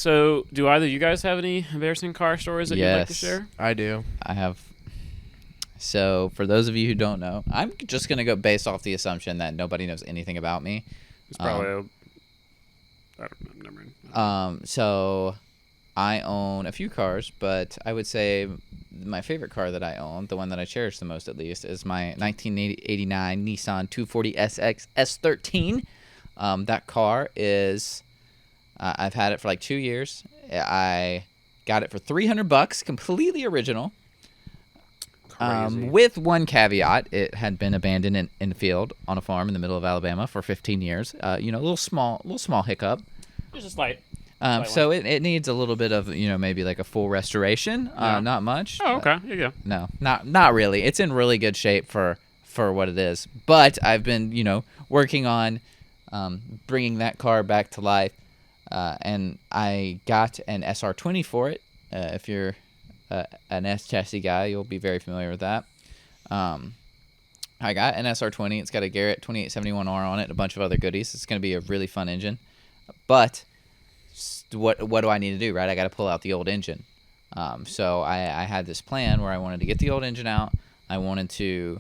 So, do either of you guys have any embarrassing car stories that you'd like to share? I do. I have. So, for those of you who don't know, I'm just going to go based off the assumption that nobody knows anything about me. It's probably I don't know. Never mind. So, I own a few cars, but I would say my favorite car that I own, the one that I cherish the most at least, is my 1989 Nissan 240SX S13. That car is... I've had it for like 2 years. I got it for $300, completely original. With one caveat, it had been abandoned in the field on a farm in the middle of Alabama for 15 years. A little small hiccup. It's just like. So it needs a little bit of maybe like a full restoration. Not much. Oh, okay. Here you go. No, not really. It's in really good shape for what it is. But I've been working on bringing that car back to life. And I got an SR20 for it. If you're an S chassis guy, you'll be very familiar with that. I got an SR20. It's got a Garrett 2871R on it and a bunch of other goodies. It's going to be a really fun engine. But what do I need to do, right? I got to pull out the old engine. So I had this plan where I wanted to get the old engine out. I wanted to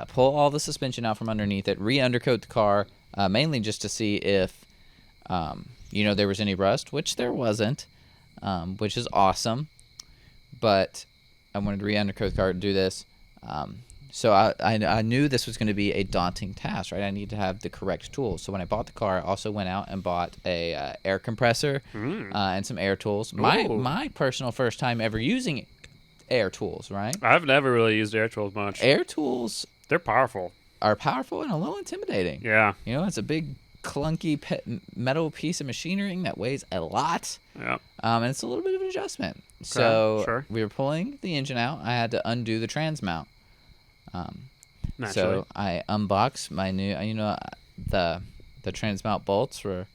pull all the suspension out from underneath it, re-undercoat the car, mainly just to see if... there was any rust, which there wasn't, which is awesome. But I wanted to re-undercoat the car and do this. So I knew this was going to be a daunting task, right? I need to have the correct tools. So when I bought the car, I also went out and bought a air compressor and some air tools. My personal first time ever using air tools, right? I've never really used air tools much. Air tools... They're powerful. Are powerful and a little intimidating. Yeah. It's a big... clunky metal piece of machinery that weighs a lot. Yeah. And it's a little bit of an adjustment. Okay, so we were pulling the engine out. I had to undo the trans mount. So I unboxed my new, the trans mount bolts were,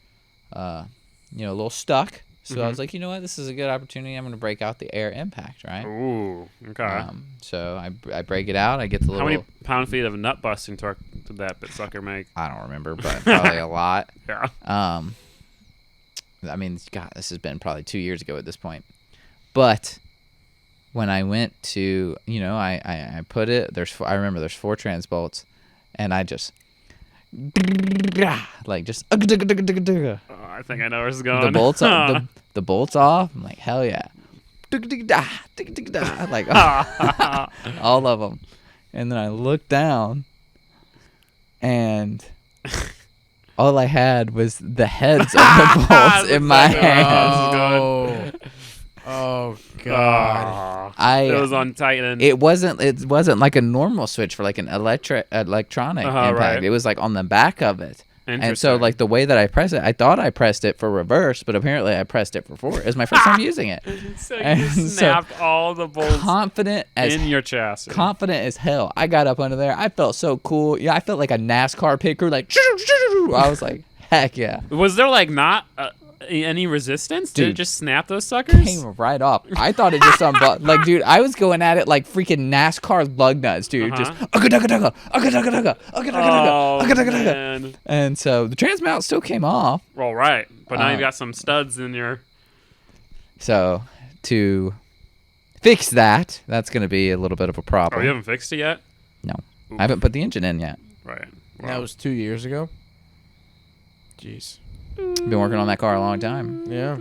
a little stuck. So I was like, you know what? This is a good opportunity. I'm going to break out the air impact, right? Ooh, okay. So I break it out. I get the little... How many pound-feet of nut busting torque did that bit sucker make? I don't remember, but probably a lot. Yeah. God, this has been probably 2 years ago at this point. But when I went to, I put it, I remember there's 4 trans bolts, and I just... like just I think I know where it's going. The bolts the bolts off. I'm like, hell yeah. Like all of them. And then I looked down and all I had was the heads of the bolts in my hands. Oh God! It was on Titan. It wasn't like a normal switch for like an electronic impact. Right. It was like on the back of it. And so like the way that I pressed it, I thought I pressed it for reverse, but apparently I pressed it for forward. It was my first time using it. So you snapped all the bolts in your chassis. Confident as hell. I got up under there. I felt so cool. Yeah, I felt like a NASCAR picker. Like I was like, heck yeah. Was there like not any resistance? Did it just snap those suckers? Came right off. I thought it just unbuckled. Like, dude, I was going at it like freaking NASCAR lug nuts, dude. Just man. And so the trans mount still came off. Well, right, but now you've got some studs in your. So to fix that, that's going to be a little bit of a problem. Oh, you haven't fixed it yet? No, I haven't put the engine in yet. Right. Wow. That was 2 years ago. Jeez. Been working on that car a long time. Yeah.